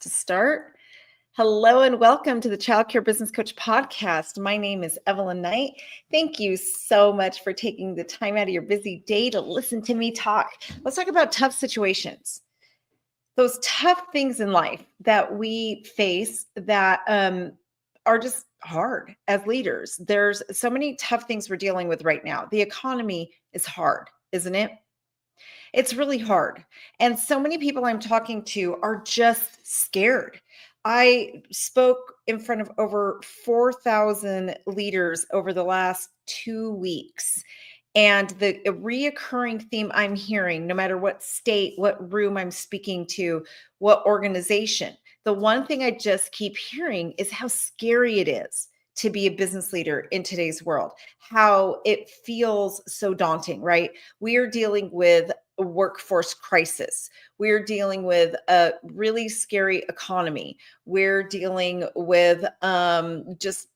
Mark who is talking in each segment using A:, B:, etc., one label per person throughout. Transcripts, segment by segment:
A: to start. Hello and welcome to the Child Care Business Coach podcast. My name is Evelyn Knight. Thank you so much for taking the time out of your busy day to listen to me talk. Let's talk about tough situations. Those tough things in life that we face that are just hard as leaders. There's so many tough things we're dealing with right now. The economy is hard, isn't it? It's really hard. And so many people I'm talking to are just scared. I spoke in front of over 4,000 leaders over the last 2 weeks. And the reoccurring theme I'm hearing, no matter what state, what room I'm speaking to, what organization, the one thing I just keep hearing is how scary it is to be a business leader in today's world, how it feels so daunting, right? We are dealing with a workforce crisis. We're dealing with a really scary economy. We're dealing with just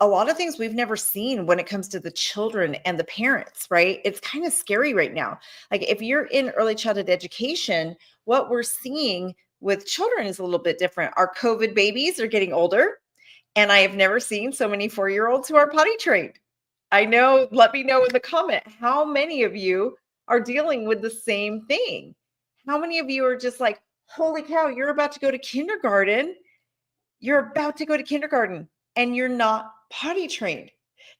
A: a lot of things we've never seen when it comes to the children and the parents, right? It's kind of scary right now. Like if you're in early childhood education, what we're seeing with children is a little bit different. Our COVID babies are getting older, and I have never seen so many 4-year-olds who are potty trained. I know, let me know in the comment, how many of you are dealing with the same thing? How many of you are just like, holy cow, you're about to go to kindergarten. You're about to go to kindergarten and you're not potty trained.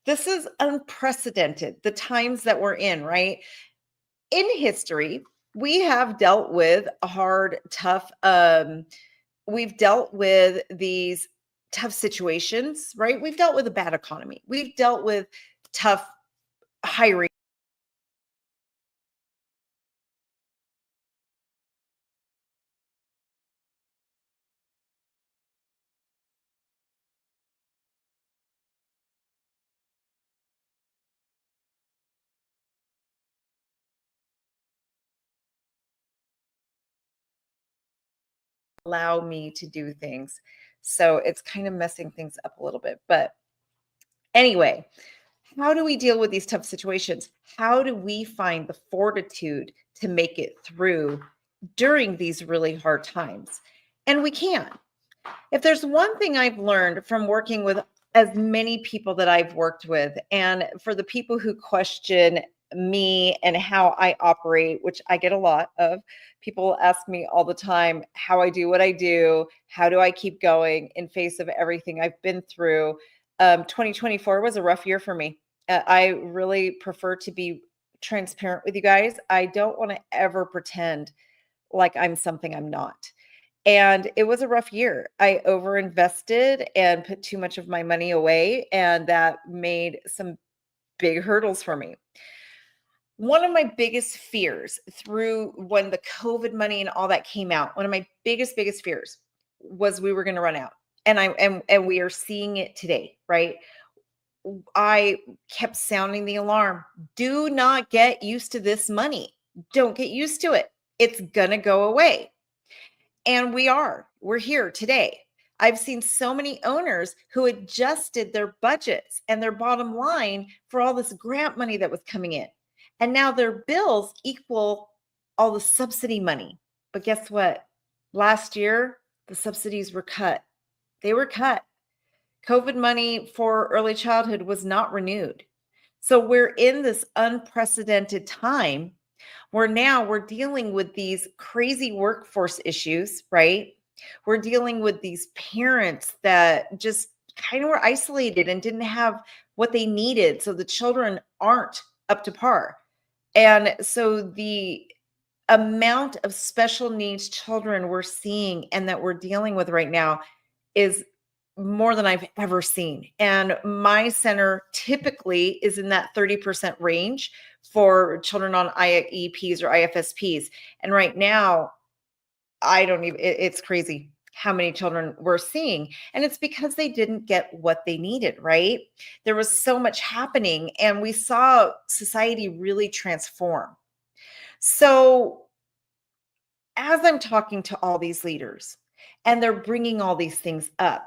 A: This is unprecedented, the times that we're in, right? In history, we have dealt with a hard, tough, we've dealt with these tough situations, right? We've dealt with a bad economy. We've dealt with tough hiring. Allow me to do things. So it's kind of messing things up a little bit. But anyway, how do we deal with these tough situations? How do we find the fortitude to make it through during these really hard times? And we can. If there's one thing I've learned from working with as many people that I've worked with, and for the people who question me and how I operate, which I get a lot of, people ask me all the time how I do what I do, how do I keep going in face of everything I've been through. 2024 was a rough year for me. I really prefer to be transparent with you guys. I don't want to ever pretend like I'm something I'm not. And it was a rough year. I overinvested and put too much of my money away, and that made some big hurdles for me. One of my biggest fears through when the COVID money and all that came out, one of my biggest fears was we were going to run out. And we are seeing it today, right? I kept sounding the alarm. Do not get used to this money. Don't get used to it. It's going to go away. And we're here today. I've seen so many owners who adjusted their budgets and their bottom line for all this grant money that was coming in. And now their bills equal all the subsidy money. But guess what? Last year, the subsidies were cut. They were cut. COVID money for early childhood was not renewed. So we're in this unprecedented time where now we're dealing with these crazy workforce issues, right? We're dealing with these parents that just kind of were isolated and didn't have what they needed. So the children aren't up to par. And so the amount of special needs children we're seeing and that we're dealing with right now is more than I've ever seen. And my center typically is in that 30% range for children on IEPs or IFSPs. And right now, I don't even, it's crazy how many children we're seeing. And it's because they didn't get what they needed, right? There was so much happening, and we saw society really transform. So, as I'm talking to all these leaders and they're bringing all these things up,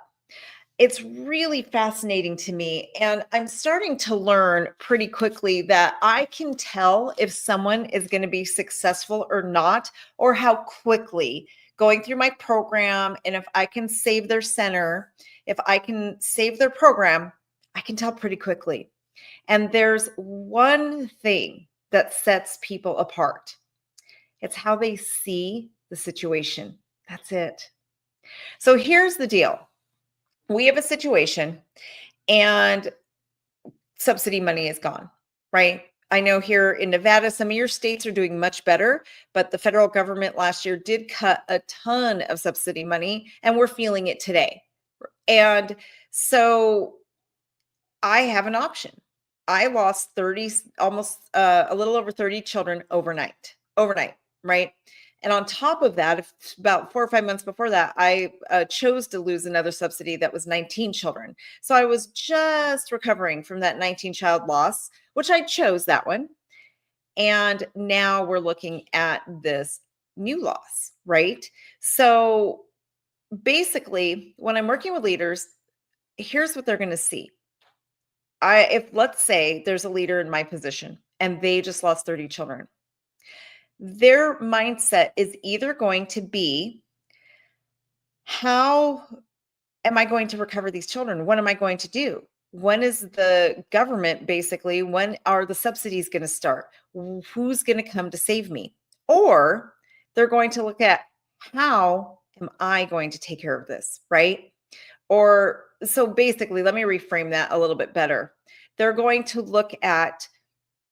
A: it's really fascinating to me. And I'm starting to learn pretty quickly that I can tell if someone is going to be successful or not, or how quickly going through my program, and if I can save their center, if I can save their program, I can tell pretty quickly. And there's one thing that sets people apart. It's how they see the situation. That's it. So here's the deal. We have a situation and subsidy money is gone, right? I know here in Nevada, some of your states are doing much better, but the federal government last year did cut a ton of subsidy money, and we're feeling it today. And so I have an option. I lost 30, almost a little over 30 children overnight, right? And on top of that, about 4 or 5 months before that, I chose to lose another subsidy that was 19 children. So I was just recovering from that 19 child loss, which I chose that one. And now we're looking at this new loss, right? So basically, when I'm working with leaders, here's what they're going to see. If let's say there's a leader in my position and they just lost 30 children, their mindset is either going to be, how am I going to recover these children? What am I going to do? When is the government, basically, when are the subsidies going to start? Who's going to come to save me? Or they're going to look at, how am I going to take care of this, right? Or so basically, let me reframe that a little bit better. They're going to look at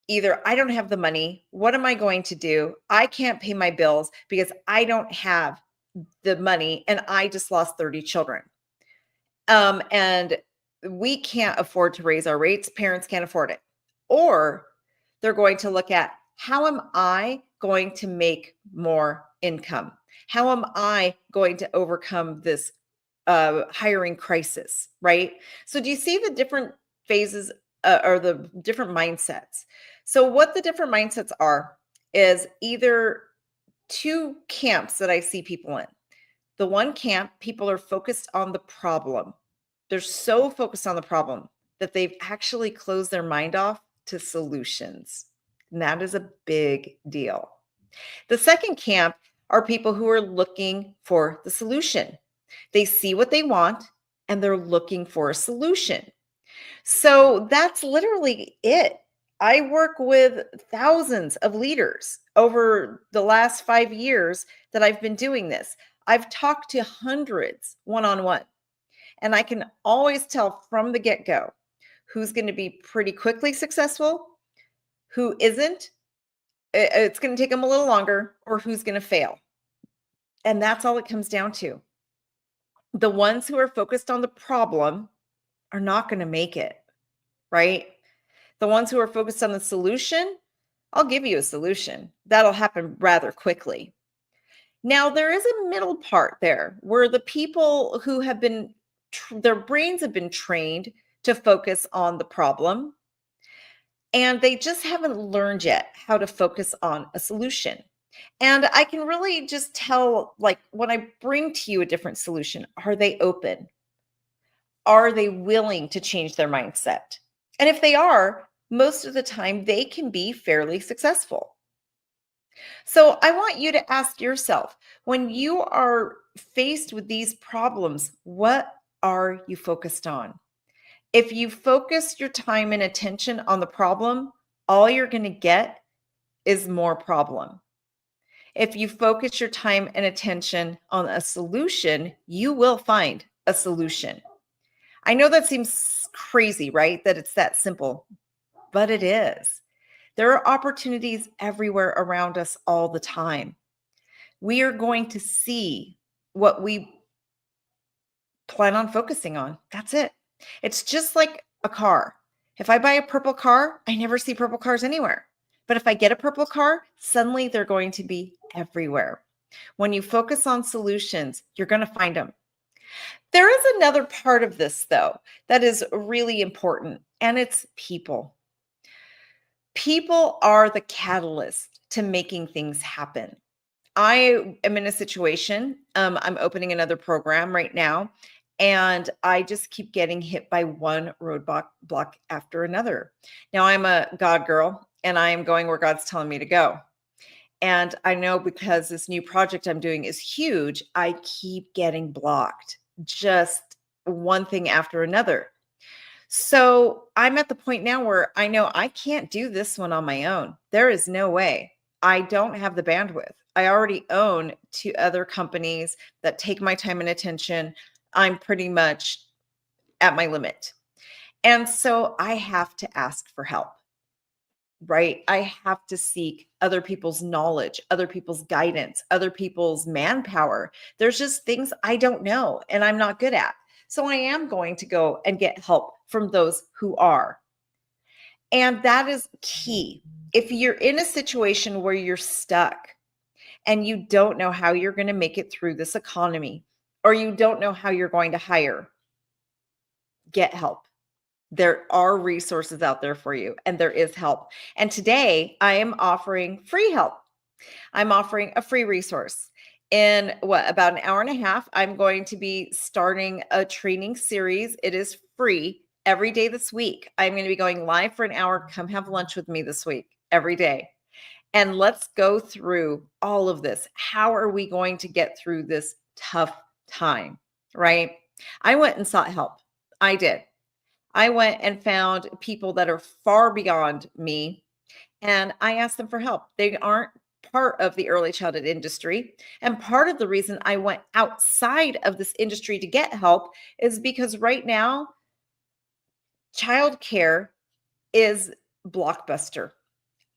A: either, I don't have the money. What am I going to do? I can't pay my bills because I don't have the money and I just lost 30 children. And we can't afford to raise our rates. Parents can't afford it. Or they're going to look at, how am I going to make more income? How am I going to overcome this hiring crisis, right? So do you see the different phases or the different mindsets? So what the different mindsets are is either two camps that I see people in. The one camp, people are focused on the problem. They're so focused on the problem that they've actually closed their mind off to solutions. And that is a big deal. The second camp are people who are looking for the solution. They see what they want and they're looking for a solution. So that's literally it. I work with thousands of leaders over the last 5 years that I've been doing this. I've talked to hundreds one-on-one, and I can always tell from the get-go who's going to be pretty quickly successful, who isn't, it's going to take them a little longer, or who's going to fail. And that's all it comes down to. The ones who are focused on the problem are not going to make it, right? The ones who are focused on the solution, I'll give you a solution. That'll happen rather quickly. Now, there is a middle part there where the people who have been, their brains have been trained to focus on the problem, and they just haven't learned yet how to focus on a solution. And I can really just tell, like, when I bring to you a different solution, are they open? Are they willing to change their mindset? And if they are, most of the time they can be fairly successful. So I want you to ask yourself, when you are faced with these problems, what are you focused on? If you focus your time and attention on the problem, all you're going to get is more problem. If you focus your time and attention on a solution, you will find a solution. I know that seems crazy, right? That it's that simple, but it is. There are opportunities everywhere around us all the time. We are going to see what we plan on focusing on. That's it. It's just like a car. If I buy a purple car, I never see purple cars anywhere. But if I get a purple car, suddenly they're going to be everywhere. When you focus on solutions, you're going to find them. There is another part of this, though, that is really important, and it's people. People are the catalyst to making things happen. I am in a situation, I'm opening another program right now, and I just keep getting hit by one roadblock after another. Now, I'm a God girl, and I am going where God's telling me to go. And I know because this new project I'm doing is huge, I keep getting blocked, just one thing after another. So I'm at the point now where I know I can't do this one on my own. There is no way. I don't have the bandwidth. I already own two other companies that take my time and attention. I'm pretty much at my limit. And so I have to ask for help, right? I have to seek other people's knowledge, other people's guidance, other people's manpower. There's just things I don't know and I'm not good at. So I am going to go and get help from those who are. And that is key. If you're in a situation where you're stuck and you don't know how you're going to make it through this economy, or you don't know how you're going to hire, get help. There are resources out there for you, and there is help. And today I am offering free help. I'm offering a free resource. In about an hour and a half, I'm going to be starting a training series. It is free every day this week. I'm going to be going live for an hour. Come have lunch with me this week, every day. And let's go through all of this. How are we going to get through this tough time, right? I went and sought help. I did. I went and found people that are far beyond me, and I asked them for help. They aren't part of the early childhood industry. And part of the reason I went outside of this industry to get help is because right now, childcare is blockbuster.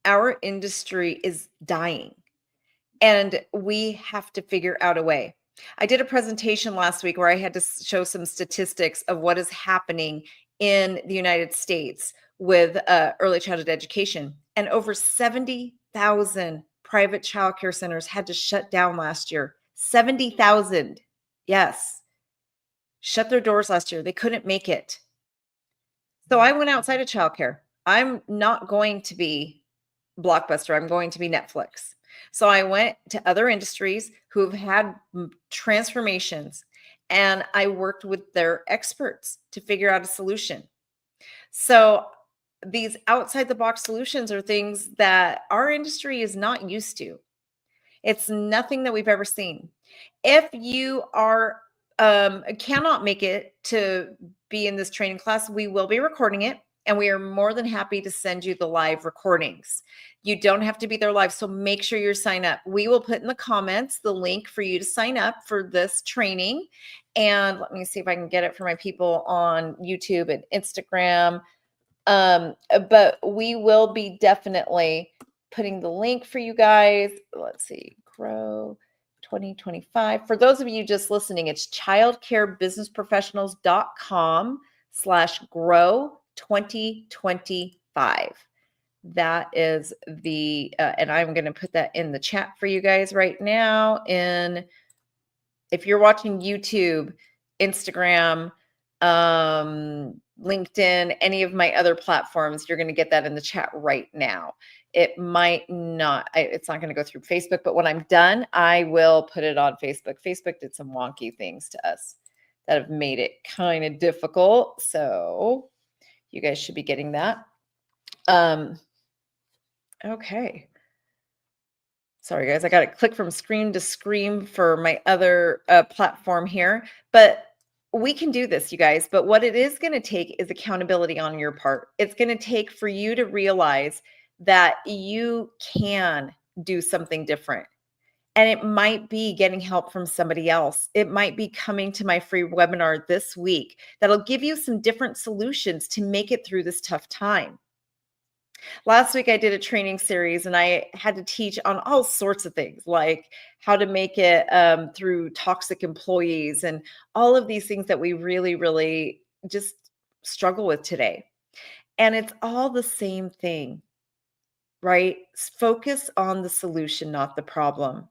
A: Our industry is dying, and we have to figure out a way. I did a presentation last week where I had to show some statistics of what is happening in the United States with early childhood education. And over 70,000 private childcare centers had to shut down last year. 70,000. Yes. Shut their doors last year. They couldn't make it. So I went outside of childcare. I'm not going to be Blockbuster. I'm going to be Netflix. So I went to other industries who've had transformations, and I worked with their experts to figure out a solution. So these outside the box solutions are things that our industry is not used to. It's nothing that we've ever seen. If you are cannot make it to be in this training class, we will be recording it, and we are more than happy to send you the live recordings. You don't have to be there live, so make sure you sign up. We will put in the comments the link for you to sign up for this training. And let me see if I can get it for my people on YouTube and Instagram. But we will be definitely putting the link for you guys. Let's see, Grow 2025. For those of you just listening, it's childcarebusinessprofessionals.com/grow 2025. That is the, and I'm going to put that in the chat for you guys right now. If you're watching YouTube, Instagram, LinkedIn, any of my other platforms, you're going to get that in the chat right now. It might not, it's not going to go through Facebook, but when I'm done, I will put it on Facebook. Facebook did some wonky things to us that have made it kind of difficult. So you guys should be getting that. Okay. Sorry, guys. I got to click from screen to screen for my other platform here. But we can do this, you guys. But what it is going to take is accountability on your part. It's going to take for you to realize that you can do something different. And it might be getting help from somebody else. It might be coming to my free webinar this week that'll give you some different solutions to make it through this tough time. Last week, I did a training series and I had to teach on all sorts of things, like how to make it through toxic employees and all of these things that we really, really just struggle with today. And it's all the same thing, right? Focus on the solution, not the problem.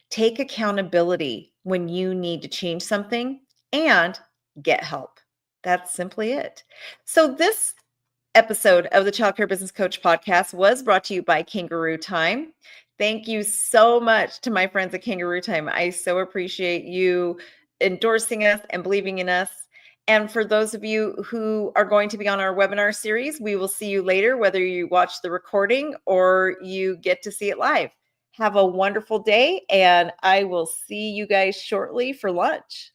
A: Take accountability when you need to change something and get help. That's simply it. So this episode of the Child Care Business Coach podcast was brought to you by Kangaroo Time. Thank you so much to my friends at Kangaroo Time. I so appreciate you endorsing us and believing in us. And for those of you who are going to be on our webinar series, we will see you later, whether you watch the recording or you get to see it live. Have a wonderful day, and I will see you guys shortly for lunch.